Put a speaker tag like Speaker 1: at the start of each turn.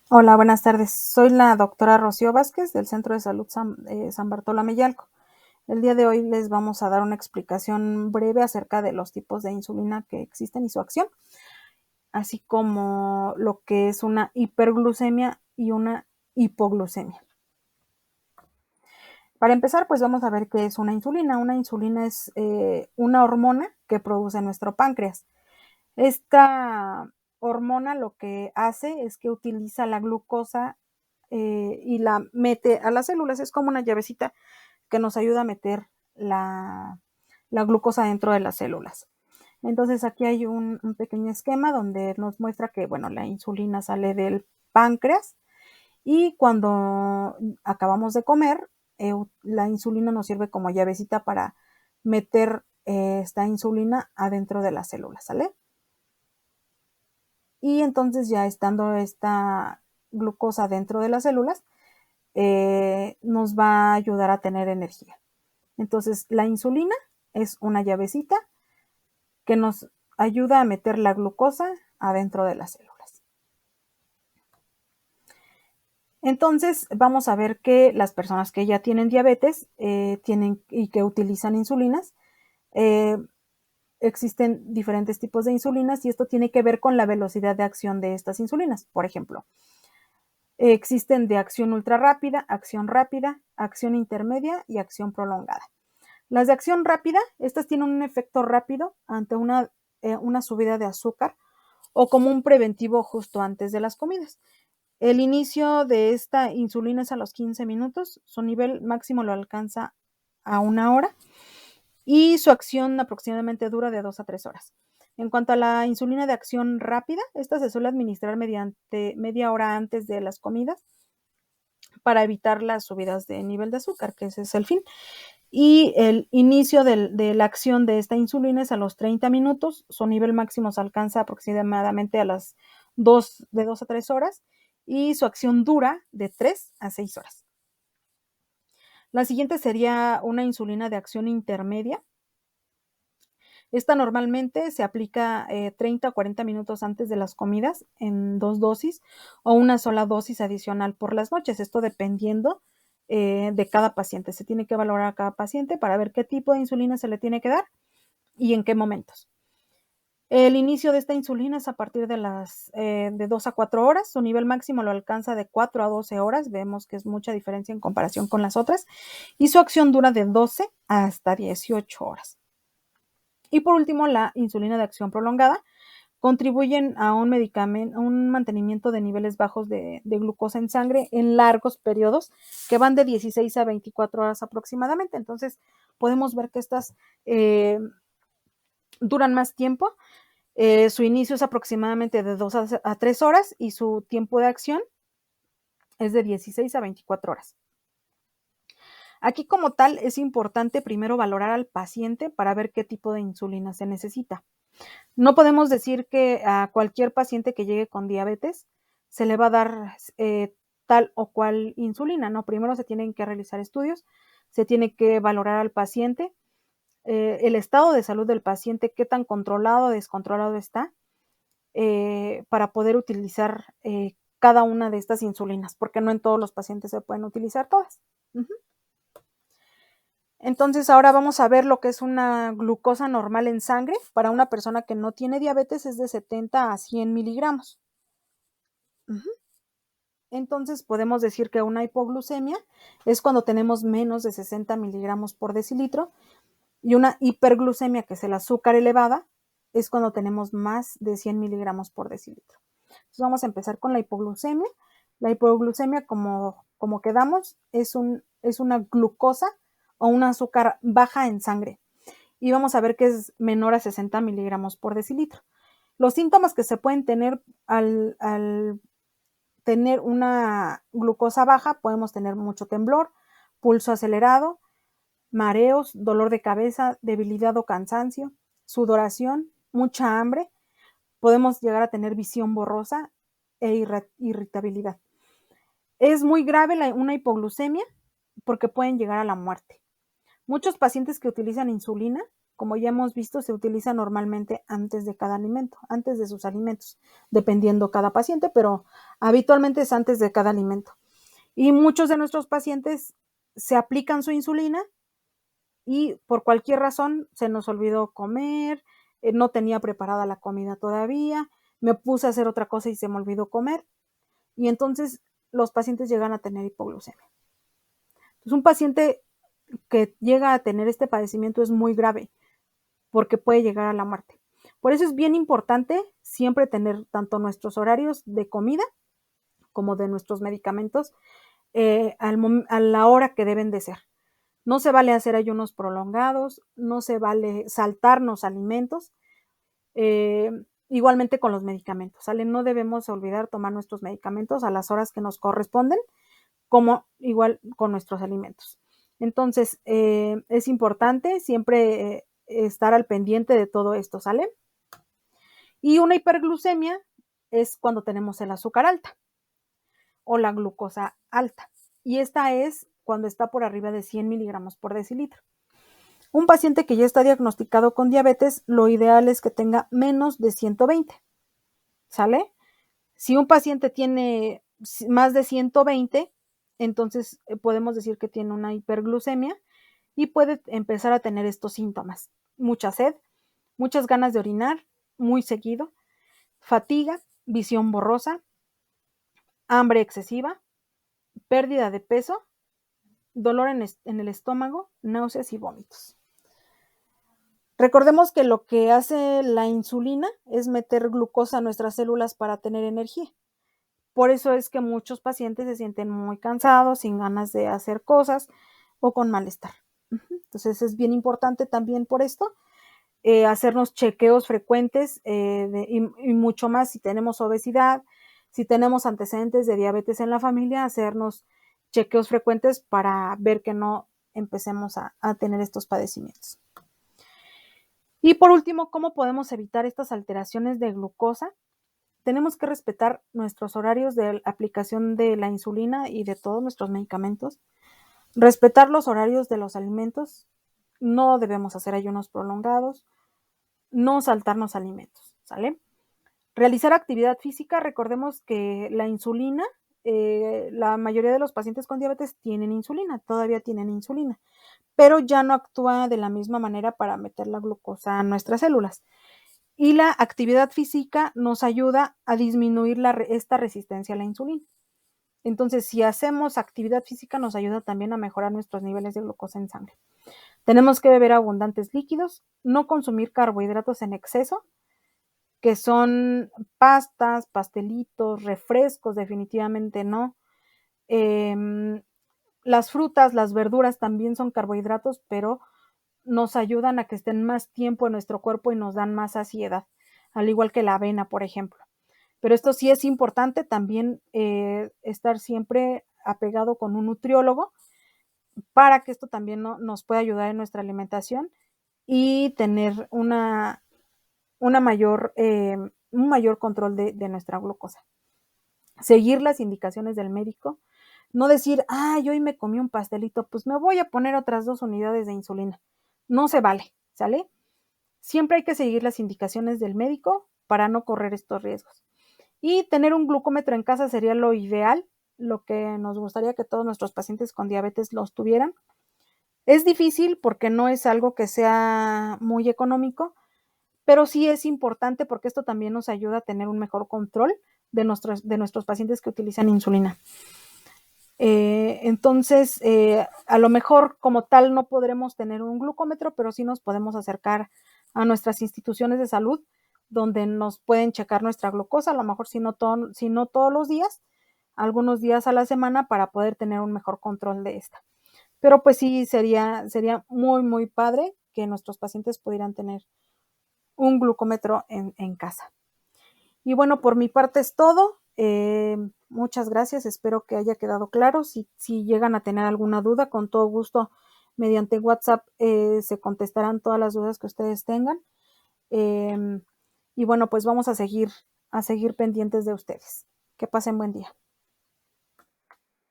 Speaker 1: Hola, buenas tardes. Soy la doctora Rocío Vázquez del Centro de Salud San Bartolomé Yalco. El día de hoy les vamos a dar una explicación breve acerca de los tipos de insulina que existen y su acción, así como lo que es una hiperglucemia y una hipoglucemia. Para empezar, pues vamos a ver qué es una insulina. Una insulina es una hormona que produce nuestro páncreas. Esta hormona lo que hace es que utiliza la glucosa y la mete a las células. Es como una llavecita que nos ayuda a meter la glucosa dentro de las células. Entonces aquí hay un pequeño esquema donde nos muestra que, bueno, la insulina sale del páncreas y cuando acabamos de comer, la insulina nos sirve como llavecita para meter esta insulina adentro de las células, ¿sale? Y entonces ya estando esta glucosa dentro de las células, nos va a ayudar a tener energía. Entonces la insulina es una llavecita que nos ayuda a meter la glucosa adentro de las células. Entonces vamos a ver que las personas que ya tienen diabetes tienen y que utilizan insulinas, eh, existen diferentes tipos de insulinas y esto tiene que ver con la velocidad de acción de estas insulinas. Por ejemplo, existen de acción ultrarrápida, acción intermedia y acción prolongada. Las de acción rápida, estas tienen un efecto rápido ante una subida de azúcar o como un preventivo justo antes de las comidas. El inicio de esta insulina es a los 15 minutos, su nivel máximo lo alcanza a 1 hora y su acción aproximadamente dura de 2 a 3 horas. En cuanto a la insulina de acción rápida, esta se suele administrar mediante media hora antes de las comidas para evitar las subidas de nivel de azúcar, que ese es el fin. Y el inicio de la acción de esta insulina es a los 30 minutos, su nivel máximo se alcanza aproximadamente a las 2 a 3 horas y su acción dura de 3 a 6 horas. La siguiente sería una insulina de acción intermedia. Esta normalmente se aplica 30 o 40 minutos antes de las comidas en 2 dosis o una sola dosis adicional por las noches, esto dependiendo de cada paciente. Se tiene que valorar a cada paciente para ver qué tipo de insulina se le tiene que dar y en qué momentos. El inicio de esta insulina es a partir de las de 2 a 4 horas. Su nivel máximo lo alcanza de 4 a 12 horas. Vemos que es mucha diferencia en comparación con las otras. Y su acción dura de 12 hasta 18 horas. Y por último, la insulina de acción prolongada contribuyen a un mantenimiento de niveles bajos de glucosa en sangre en largos periodos que van de 16 a 24 horas aproximadamente. Entonces, podemos ver que estas duran más tiempo. Su inicio es aproximadamente de 2 a 3 horas y su tiempo de acción es de 16 a 24 horas. Aquí como tal es importante primero valorar al paciente para ver qué tipo de insulina se necesita. No podemos decir que a cualquier paciente que llegue con diabetes se le va a dar tal o cual insulina, ¿no? Primero se tienen que realizar estudios, se tiene que valorar al paciente, el estado de salud del paciente, qué tan controlado o descontrolado está, para poder utilizar cada una de estas insulinas, porque no en todos los pacientes se pueden utilizar todas. Ujú. Entonces, ahora vamos a ver lo que es una glucosa normal en sangre. Para una persona que no tiene diabetes es de 70 a 100 miligramos. Ujú. Entonces, podemos decir que una hipoglucemia es cuando tenemos menos de 60 miligramos por decilitro y una hiperglucemia, que es el azúcar elevada, es cuando tenemos más de 100 miligramos por decilitro. Entonces, vamos a empezar con la hipoglucemia. La hipoglucemia, como quedamos, es una glucosa o un azúcar baja en sangre. Y vamos a ver que es menor a 60 miligramos por decilitro. Los síntomas que se pueden tener al tener una glucosa baja, podemos tener mucho temblor, pulso acelerado, mareos, dolor de cabeza, debilidad o cansancio, sudoración, mucha hambre, podemos llegar a tener visión borrosa e irritabilidad. Es muy grave una hipoglucemia porque pueden llegar a la muerte. Muchos pacientes que utilizan insulina como ya hemos visto, se utiliza normalmente antes de cada alimento, antes de sus alimentos, dependiendo cada paciente, pero habitualmente es antes de cada alimento. Y muchos de nuestros pacientes se aplican su insulina y por cualquier razón se nos olvidó comer, no tenía preparada la comida todavía, me puse a hacer otra cosa y se me olvidó comer, y entonces los pacientes llegan a tener hipoglucemia. Entonces, un paciente que llega a tener este padecimiento es muy grave porque puede llegar a la muerte. Por eso es bien importante siempre tener tanto nuestros horarios de comida como de nuestros medicamentos a la hora que deben de ser. No se vale hacer ayunos prolongados, no se vale saltarnos alimentos, igualmente con los medicamentos, ¿sale? No debemos olvidar tomar nuestros medicamentos a las horas que nos corresponden, como igual con nuestros alimentos. Entonces, es importante siempre estar al pendiente de todo esto, ¿sale? Y una hiperglucemia es cuando tenemos el azúcar alta o la glucosa alta. Y esta es cuando está por arriba de 100 miligramos por decilitro. Un paciente que ya está diagnosticado con diabetes, lo ideal es que tenga menos de 120, ¿sale? Si un paciente tiene más de 120, entonces podemos decir que tiene una hiperglucemia y puede empezar a tener estos síntomas: mucha sed, muchas ganas de orinar muy seguido, fatiga, visión borrosa, hambre excesiva, pérdida de peso, dolor en el estómago, náuseas y vómitos. Recordemos que lo que hace la insulina es meter glucosa a nuestras células para tener energía. Por eso es que muchos pacientes se sienten muy cansados, sin ganas de hacer cosas o con malestar. Entonces es bien importante también por esto hacernos chequeos frecuentes y mucho más si tenemos obesidad, si tenemos antecedentes de diabetes en la familia, hacernos chequeos frecuentes para ver que no empecemos a tener estos padecimientos. Y por último, ¿cómo podemos evitar estas alteraciones de glucosa? Tenemos que respetar nuestros horarios de aplicación de la insulina y de todos nuestros medicamentos, respetar los horarios de los alimentos, no debemos hacer ayunos prolongados, no saltarnos alimentos, ¿sale? Realizar actividad física, recordemos que la insulina, la mayoría de los pacientes con diabetes tienen insulina, todavía tienen insulina, pero ya no actúa de la misma manera para meter la glucosa a nuestras células. Y la actividad física nos ayuda a disminuir esta resistencia a la insulina. Entonces, si hacemos actividad física, nos ayuda también a mejorar nuestros niveles de glucosa en sangre. Tenemos que beber abundantes líquidos, no consumir carbohidratos en exceso, que son pastas, pastelitos, refrescos, definitivamente no. Las frutas, las verduras también son carbohidratos, pero nos ayudan a que estén más tiempo en nuestro cuerpo y nos dan más saciedad, al igual que la avena, por ejemplo. Pero esto sí es importante también estar siempre apegado con un nutriólogo para que esto también nos pueda ayudar en nuestra alimentación y tener un mayor control de nuestra glucosa. Seguir las indicaciones del médico, no decir, ay, hoy me comí un pastelito, pues me voy a poner otras 2 unidades de insulina. No se vale, ¿sale? Siempre hay que seguir las indicaciones del médico para no correr estos riesgos. Y tener un glucómetro en casa sería lo ideal, lo que nos gustaría que todos nuestros pacientes con diabetes los tuvieran. Es difícil porque no es algo que sea muy económico, pero sí es importante porque esto también nos ayuda a tener un mejor control de nuestros pacientes que utilizan insulina. Entonces, a lo mejor como tal no podremos tener un glucómetro, pero sí nos podemos acercar a nuestras instituciones de salud donde nos pueden checar nuestra glucosa, a lo mejor si no todos los días, algunos días a la semana para poder tener un mejor control de esta. Pero pues sí, sería muy, muy padre que nuestros pacientes pudieran tener un glucómetro en casa. Y bueno, por mi parte es todo. Muchas gracias, espero que haya quedado claro. Si llegan a tener alguna duda, con todo gusto, mediante WhatsApp se contestarán todas las dudas que ustedes tengan. Y bueno, pues vamos a seguir pendientes de ustedes. Que pasen buen día.